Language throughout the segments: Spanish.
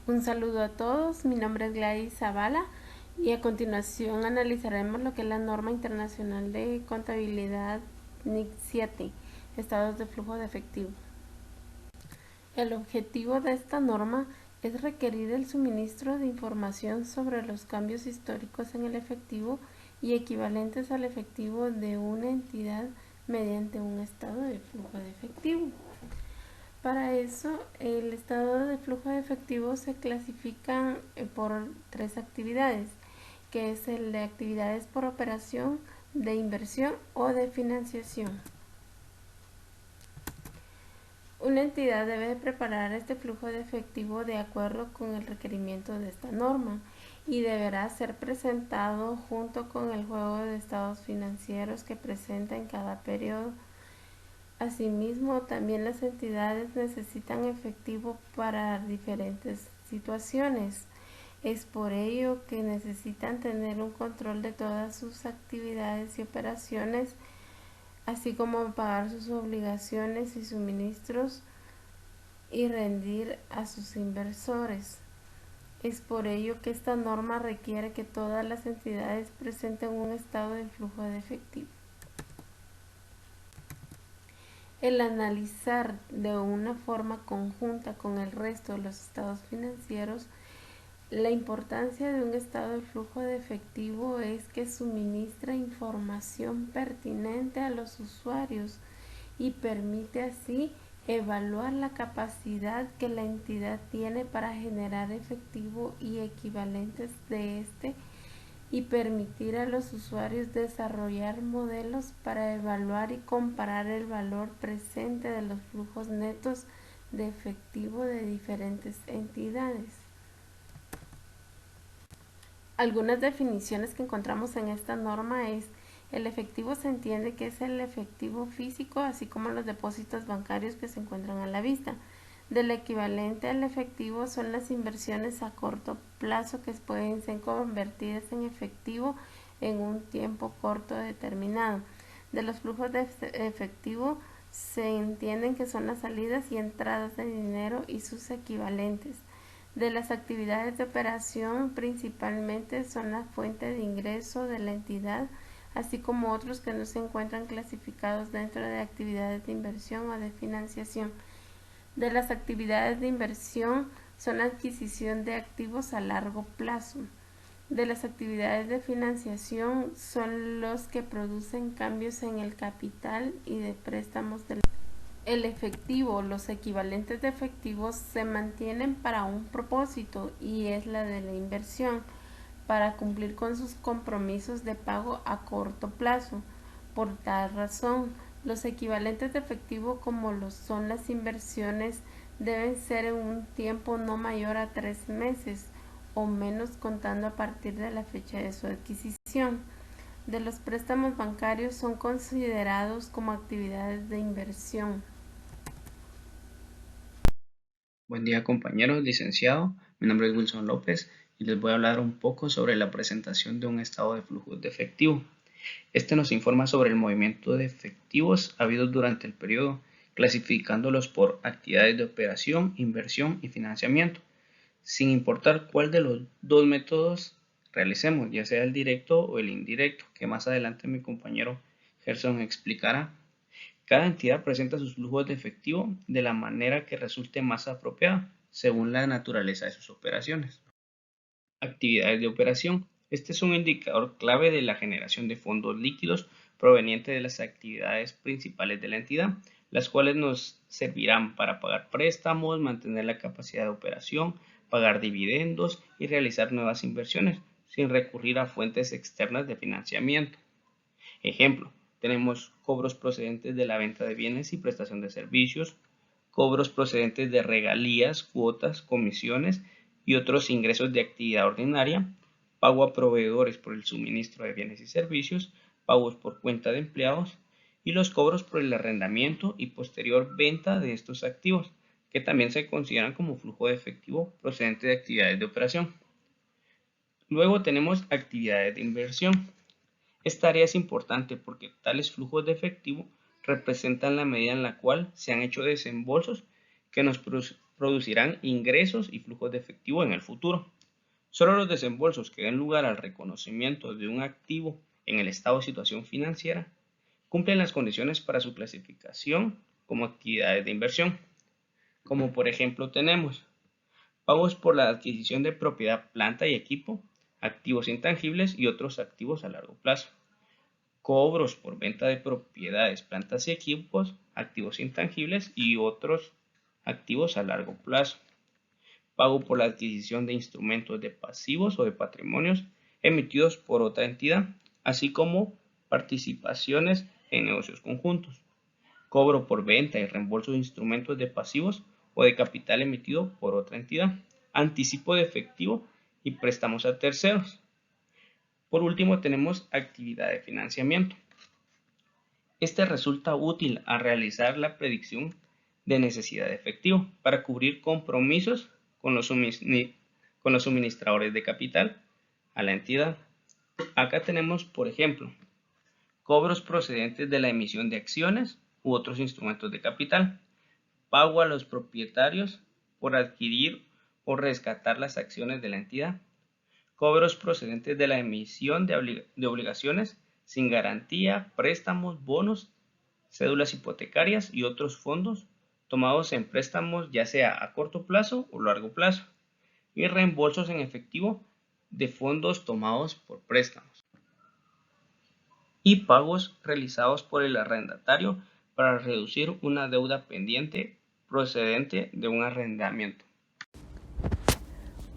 Un saludo a todos, mi nombre es Gladys Zavala y a continuación analizaremos lo que es la norma internacional de contabilidad NIC 7, estados de flujo de efectivo. El objetivo de esta norma es requerir el suministro de información sobre los cambios históricos en el efectivo y equivalentes al efectivo de una entidad mediante un estado de flujo de efectivo. Para eso, el estado de flujo de efectivo se clasifica por tres actividades, que es el de actividades por operación, de inversión o de financiación. Una entidad debe preparar este flujo de efectivo de acuerdo con el requerimiento de esta norma y deberá ser presentado junto con el juego de estados financieros que presenta en cada periodo. Asimismo, también las entidades necesitan efectivo para diferentes situaciones. Es por ello que necesitan tener un control de todas sus actividades y operaciones, así como pagar sus obligaciones y suministros y rendir a sus inversores. Es por ello que esta norma requiere que todas las entidades presenten un estado de flujo de efectivo. El analizar de una forma conjunta con el resto de los estados financieros la importancia de un estado de flujo de efectivo es que suministra información pertinente a los usuarios y permite así evaluar la capacidad que la entidad tiene para generar efectivo y equivalentes de este y permitir a los usuarios desarrollar modelos para evaluar y comparar el valor presente de los flujos netos de efectivo de diferentes entidades. Algunas definiciones que encontramos en esta norma es: el efectivo se entiende que es el efectivo físico, así como los depósitos bancarios que se encuentran a la vista. Del equivalente al efectivo son las inversiones a corto plazo que pueden ser convertidas en efectivo en un tiempo corto determinado. De los flujos de efectivo se entienden que son las salidas y entradas de dinero y sus equivalentes. De las actividades de operación principalmente son la fuente de ingreso de la entidad, así como otros que no se encuentran clasificados dentro de actividades de inversión o de financiación. De las actividades de inversión son la adquisición de activos a largo plazo. De las actividades de financiación son los que producen cambios en el capital y de préstamos del el efectivo, los equivalentes de efectivos se mantienen para un propósito y es la de la inversión, para cumplir con sus compromisos de pago a corto plazo. Por tal razón, los equivalentes de efectivo como lo son las inversiones deben ser en un tiempo no mayor a 3 meses o menos contando a partir de la fecha de su adquisición. De los préstamos bancarios son considerados como actividades de inversión. Buen día compañeros, licenciado. Mi nombre es Wilson López y les voy a hablar un poco sobre la presentación de un estado de flujos de efectivo. Este nos informa sobre el movimiento de efectivos habidos durante el periodo, clasificándolos por actividades de operación, inversión y financiamiento, sin importar cuál de los dos métodos realicemos, ya sea el directo o el indirecto, que más adelante mi compañero Gerson explicará. Cada entidad presenta sus flujos de efectivo de la manera que resulte más apropiada, según la naturaleza de sus operaciones. Actividades de operación. Este es un indicador clave de la generación de fondos líquidos provenientes de las actividades principales de la entidad, las cuales nos servirán para pagar préstamos, mantener la capacidad de operación, pagar dividendos y realizar nuevas inversiones, sin recurrir a fuentes externas de financiamiento. Ejemplo, tenemos cobros procedentes de la venta de bienes y prestación de servicios, cobros procedentes de regalías, cuotas, comisiones y otros ingresos de actividad ordinaria, pago a proveedores por el suministro de bienes y servicios, pagos por cuenta de empleados y los cobros por el arrendamiento y posterior venta de estos activos, que también se consideran como flujo de efectivo procedente de actividades de operación. Luego tenemos actividades de inversión. Esta área es importante porque tales flujos de efectivo representan la medida en la cual se han hecho desembolsos que nos producirán ingresos y flujos de efectivo en el futuro. Solo los desembolsos que den lugar al reconocimiento de un activo en el estado de situación financiera cumplen las condiciones para su clasificación como actividades de inversión. Como por ejemplo tenemos pagos por la adquisición de propiedad, planta y equipo, activos intangibles y otros activos a largo plazo. Cobros por venta de propiedades, plantas y equipos, activos intangibles y otros activos a largo plazo. Pago por la adquisición de instrumentos de pasivos o de patrimonios emitidos por otra entidad, así como participaciones en negocios conjuntos. Cobro por venta y reembolso de instrumentos de pasivos o de capital emitido por otra entidad. Anticipo de efectivo y préstamos a terceros. Por último tenemos actividad de financiamiento. Este resulta útil al realizar la predicción de necesidad de efectivo para cubrir compromisos con los suministradores de capital a la entidad. Acá tenemos, por ejemplo, cobros procedentes de la emisión de acciones u otros instrumentos de capital, pago a los propietarios por adquirir o rescatar las acciones de la entidad, cobros procedentes de la emisión de obligaciones sin garantía, préstamos, bonos, cédulas hipotecarias y otros fondos tomados en préstamos ya sea a corto plazo o largo plazo, y reembolsos en efectivo de fondos tomados por préstamos, y pagos realizados por el arrendatario para reducir una deuda pendiente procedente de un arrendamiento.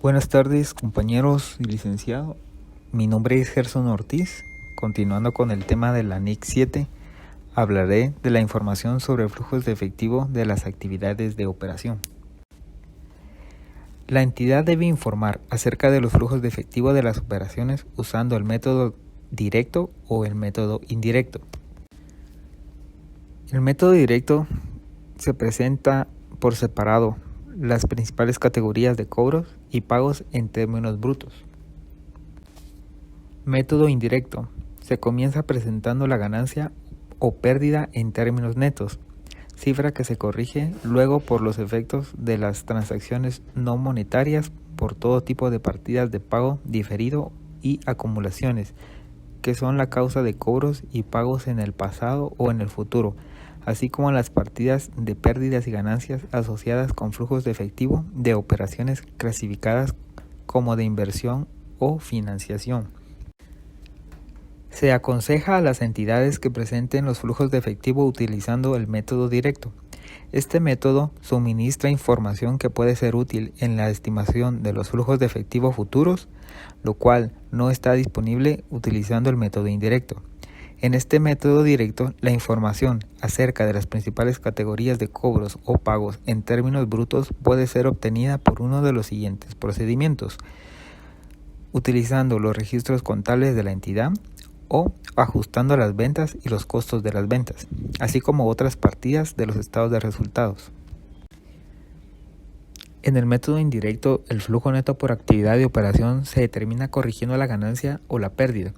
Buenas tardes, compañeros y licenciado. Mi nombre es Gerson Ortiz. Continuando con el tema de la NIC 7, hablaré de la información sobre flujos de efectivo de las actividades de operación. La entidad debe informar acerca de los flujos de efectivo de las operaciones usando el método directo o el método indirecto. El método directo se presenta por separado las principales categorías de cobros y pagos en términos brutos. Método indirecto. Se comienza presentando la ganancia o pérdida en términos netos, cifra que se corrige luego por los efectos de las transacciones no monetarias por todo tipo de partidas de pago diferido y acumulaciones, que son la causa de cobros y pagos en el pasado o en el futuro, así como las partidas de pérdidas y ganancias asociadas con flujos de efectivo de operaciones clasificadas como de inversión o financiación. Se aconseja a las entidades que presenten los flujos de efectivo utilizando el método directo. Este método suministra información que puede ser útil en la estimación de los flujos de efectivo futuros, lo cual no está disponible utilizando el método indirecto. En este método directo, la información acerca de las principales categorías de cobros o pagos en términos brutos puede ser obtenida por uno de los siguientes procedimientos: utilizando los registros contables de la entidad o ajustando las ventas y los costos de las ventas, así como otras partidas de los estados de resultados. En el método indirecto, el flujo neto por actividad de operación se determina corrigiendo la ganancia o la pérdida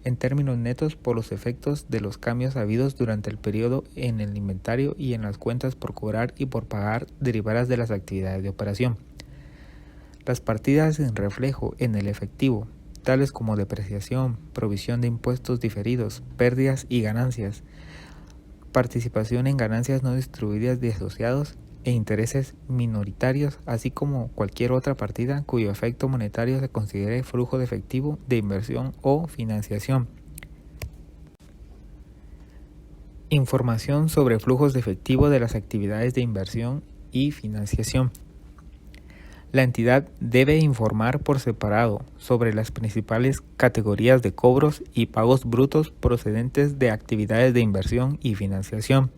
en términos netos por los efectos de los cambios habidos durante el periodo en el inventario y en las cuentas por cobrar y por pagar derivadas de las actividades de operación. Las partidas en reflejo en el efectivo, tales como depreciación, provisión de impuestos diferidos, pérdidas y ganancias, participación en ganancias no distribuidas de asociados e intereses minoritarios, así como cualquier otra partida cuyo efecto monetario se considere flujo de efectivo de inversión o financiación. Información sobre flujos de efectivo de las actividades de inversión y financiación. La entidad debe informar por separado sobre las principales categorías de cobros y pagos brutos procedentes de actividades de inversión y financiación,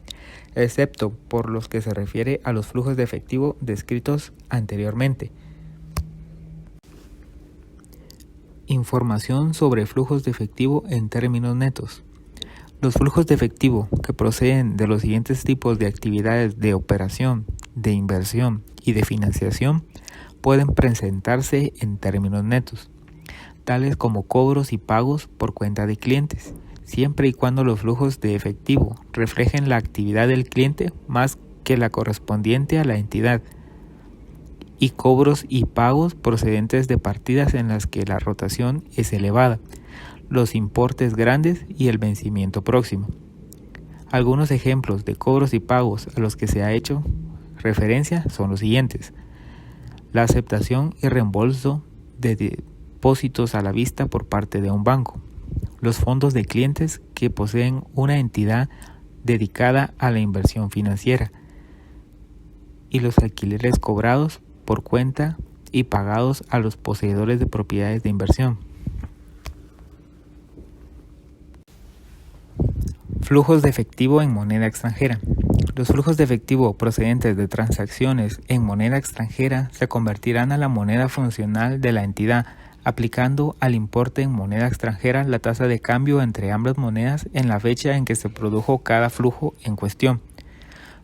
excepto por los que se refiere a los flujos de efectivo descritos anteriormente. Información sobre flujos de efectivo en términos netos. Los flujos de efectivo que proceden de los siguientes tipos de actividades de operación, de inversión y de financiación pueden presentarse en términos netos, tales como cobros y pagos por cuenta de clientes, siempre y cuando los flujos de efectivo reflejen la actividad del cliente más que la correspondiente a la entidad. y cobros y pagos procedentes de partidas en las que la rotación es elevada, los importes grandes y el vencimiento próximo. Algunos ejemplos de cobros y pagos a los que se ha hecho referencia son los siguientes: la aceptación y reembolso de depósitos a la vista por parte de un banco, los fondos de clientes que poseen una entidad dedicada a la inversión financiera y los alquileres cobrados por cuenta y pagados a los poseedores de propiedades de inversión. Flujos de efectivo en moneda extranjera. Los flujos de efectivo procedentes de transacciones en moneda extranjera se convertirán a la moneda funcional de la entidad, aplicando al importe en moneda extranjera la tasa de cambio entre ambas monedas en la fecha en que se produjo cada flujo en cuestión.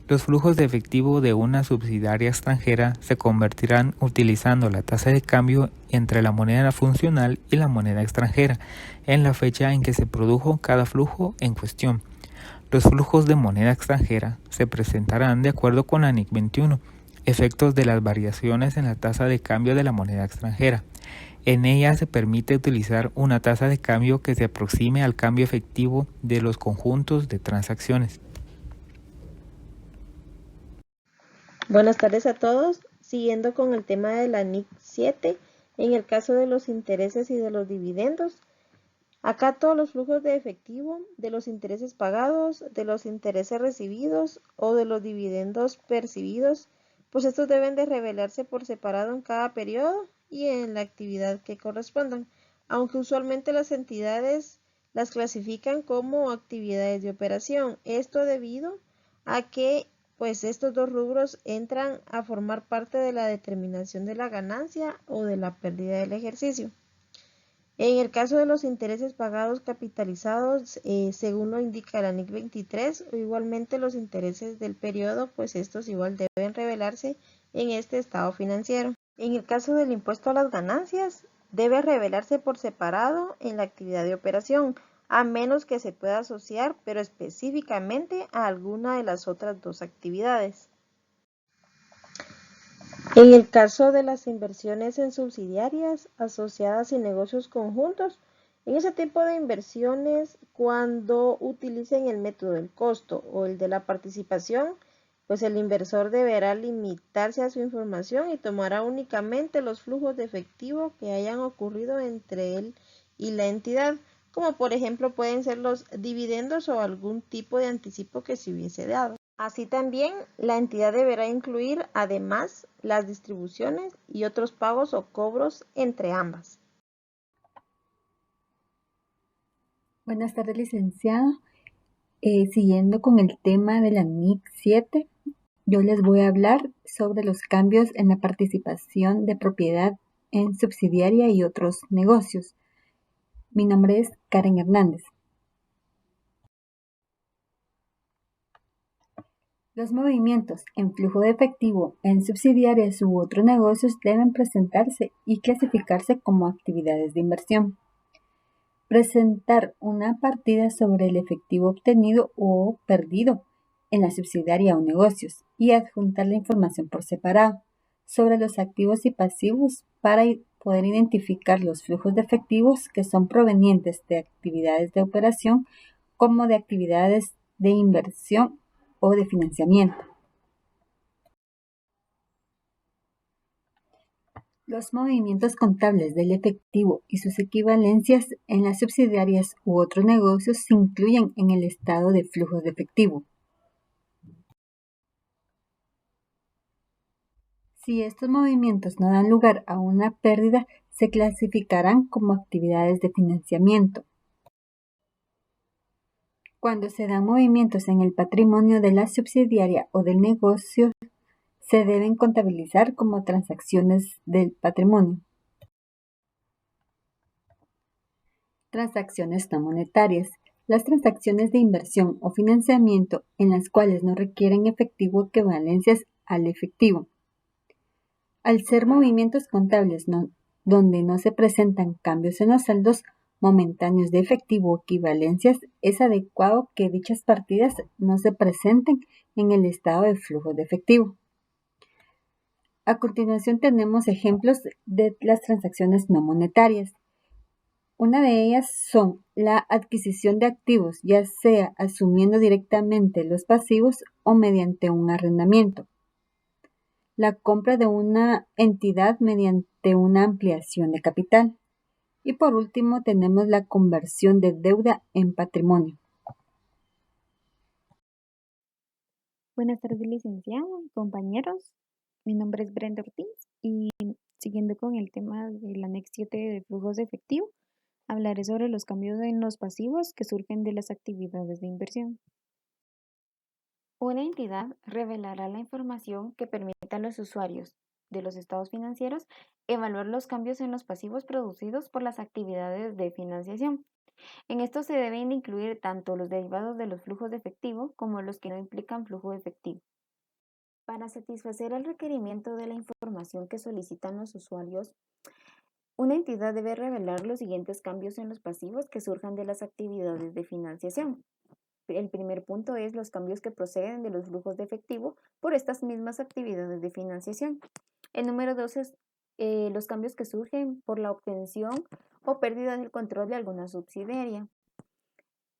Los flujos de efectivo de una subsidiaria extranjera se convertirán utilizando la tasa de cambio entre la moneda funcional y la moneda extranjera en la fecha en que se produjo cada flujo en cuestión. Los flujos de moneda extranjera se presentarán de acuerdo con la NIC 21, efectos de las variaciones en la tasa de cambio de la moneda extranjera. En ella se permite utilizar una tasa de cambio que se aproxime al cambio efectivo de los conjuntos de transacciones. Buenas tardes a todos. Siguiendo con el tema de la NIC 7, en el caso de los intereses y de los dividendos, acá todos los flujos de efectivo, de los intereses pagados, de los intereses recibidos o de los dividendos percibidos, pues estos deben de revelarse por separado en cada periodo y en la actividad que correspondan, aunque usualmente las entidades las clasifican como actividades de operación. Esto debido a que pues estos dos rubros entran a formar parte de la determinación de la ganancia o de la pérdida del ejercicio. En el caso de los intereses pagados capitalizados, según lo indica la NIC 23, o igualmente los intereses del periodo, pues estos igual deben revelarse en este estado financiero. En el caso del impuesto a las ganancias, debe revelarse por separado en la actividad de operación, a menos que se pueda asociar, pero específicamente a alguna de las otras dos actividades. En el caso de las inversiones en subsidiarias asociadas y negocios conjuntos, en ese tipo de inversiones, cuando utilicen el método del costo o el de la participación, pues el inversor deberá limitarse a su información y tomará únicamente los flujos de efectivo que hayan ocurrido entre él y la entidad, como por ejemplo pueden ser los dividendos o algún tipo de anticipo que se hubiese dado. Así también, la entidad deberá incluir además las distribuciones y otros pagos o cobros entre ambas. Buenas tardes, licenciado. Siguiendo con el tema de la NIC 7, yo les voy a hablar sobre los cambios en la participación de propiedad en subsidiaria y otros negocios. Mi nombre es Karen Hernández. Los movimientos en flujo de efectivo en subsidiarias u otros negocios deben presentarse y clasificarse como actividades de inversión. Presentar una partida sobre el efectivo obtenido o perdido en la subsidiaria o negocios y adjuntar la información por separado sobre los activos y pasivos para poder identificar los flujos de efectivos que son provenientes de actividades de operación como de actividades de inversión o de financiamiento. Los movimientos contables del efectivo y sus equivalencias en las subsidiarias u otros negocios se incluyen en el estado de flujos de efectivo. Si estos movimientos no dan lugar a una pérdida, se clasificarán como actividades de financiamiento. Cuando se dan movimientos en el patrimonio de la subsidiaria o del negocio, se deben contabilizar como transacciones del patrimonio. Transacciones no monetarias. Las transacciones de inversión o financiamiento en las cuales no requieren efectivo equivalencias al efectivo. Al ser movimientos contables donde no se presentan cambios en los saldos momentáneos de efectivo o equivalencias, es adecuado que dichas partidas no se presenten en el estado de flujo de efectivo. A continuación tenemos ejemplos de las transacciones no monetarias. Una de ellas son la adquisición de activos, ya sea asumiendo directamente los pasivos o mediante un arrendamiento. La compra de una entidad mediante una ampliación de capital. Y por último tenemos la conversión de deuda en patrimonio. Buenas tardes, licenciado, compañeros. Mi nombre es Brenda Ortiz y siguiendo con el tema del anexo 7 de flujos de efectivo, hablaré sobre los cambios en los pasivos que surgen de las actividades de inversión. Una entidad revelará la información que permita a los usuarios de los estados financieros evaluar los cambios en los pasivos producidos por las actividades de financiación. En esto se deben incluir tanto los derivados de los flujos de efectivo como los que no implican flujo de efectivo. Para satisfacer el requerimiento de la información que solicitan los usuarios, una entidad debe revelar los siguientes cambios en los pasivos que surjan de las actividades de financiación. El primer punto es los cambios que proceden de los flujos de efectivo por estas mismas actividades de financiación. El número 2 es los cambios que surgen por la obtención o pérdida del control de alguna subsidiaria.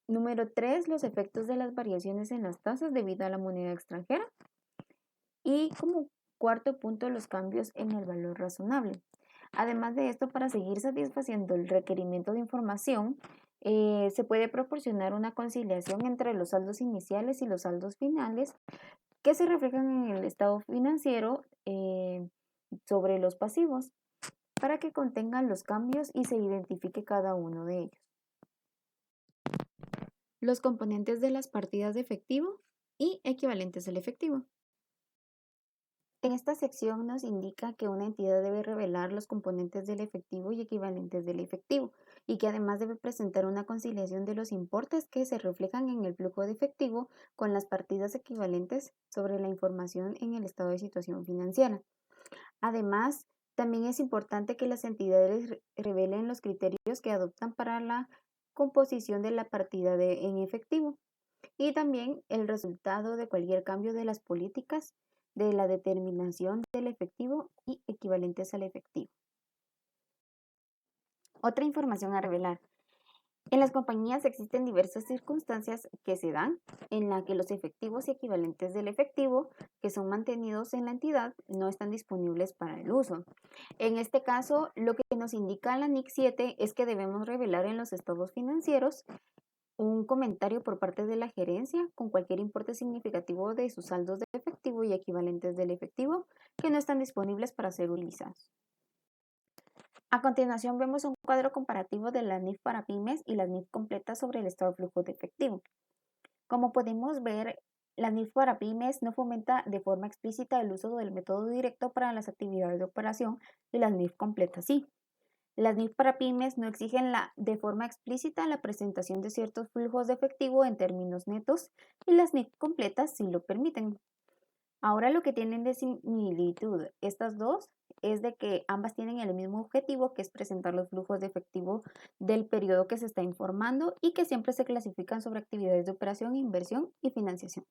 Número 3, los efectos de las variaciones en las tasas debido a la moneda extranjera. Y como cuarto punto, los cambios en el valor razonable. Además de esto, para seguir satisfaciendo el requerimiento de información, se puede proporcionar una conciliación entre los saldos iniciales y los saldos finales que se reflejan en el estado financiero sobre los pasivos para que contengan los cambios y se identifique cada uno de ellos. Los componentes de las partidas de efectivo y equivalentes al efectivo. En esta sección nos indica que una entidad debe revelar los componentes del efectivo y equivalentes del efectivo y que además debe presentar una conciliación de los importes que se reflejan en el flujo de efectivo con las partidas equivalentes sobre la información en el estado de situación financiera. Además, también es importante que las entidades revelen los criterios que adoptan para la composición de la partida en efectivo y también el resultado de cualquier cambio de las políticas de la determinación del efectivo y equivalentes al efectivo. Otra información a revelar. En las compañías existen diversas circunstancias que se dan en la que los efectivos y equivalentes del efectivo que son mantenidos en la entidad no están disponibles para el uso. En este caso, lo que nos indica la NIC 7 es que debemos revelar en los estados financieros un comentario por parte de la gerencia con cualquier importe significativo de sus saldos de efectivo y equivalentes del efectivo que no están disponibles para ser utilizados. A continuación vemos un cuadro comparativo de las NIF para pymes y las NIF completas sobre el estado de flujo de efectivo. Como podemos ver, la NIF para pymes no fomenta de forma explícita el uso del método directo para las actividades de operación y las NIF completas sí. Las NIF para pymes no exigen de forma explícita la presentación de ciertos flujos de efectivo en términos netos y las NIF completas sí lo permiten. Ahora lo que tienen de similitud estas dos es de que ambas tienen el mismo objetivo, que es presentar los flujos de efectivo del periodo que se está informando y que siempre se clasifican sobre actividades de operación, inversión y financiación.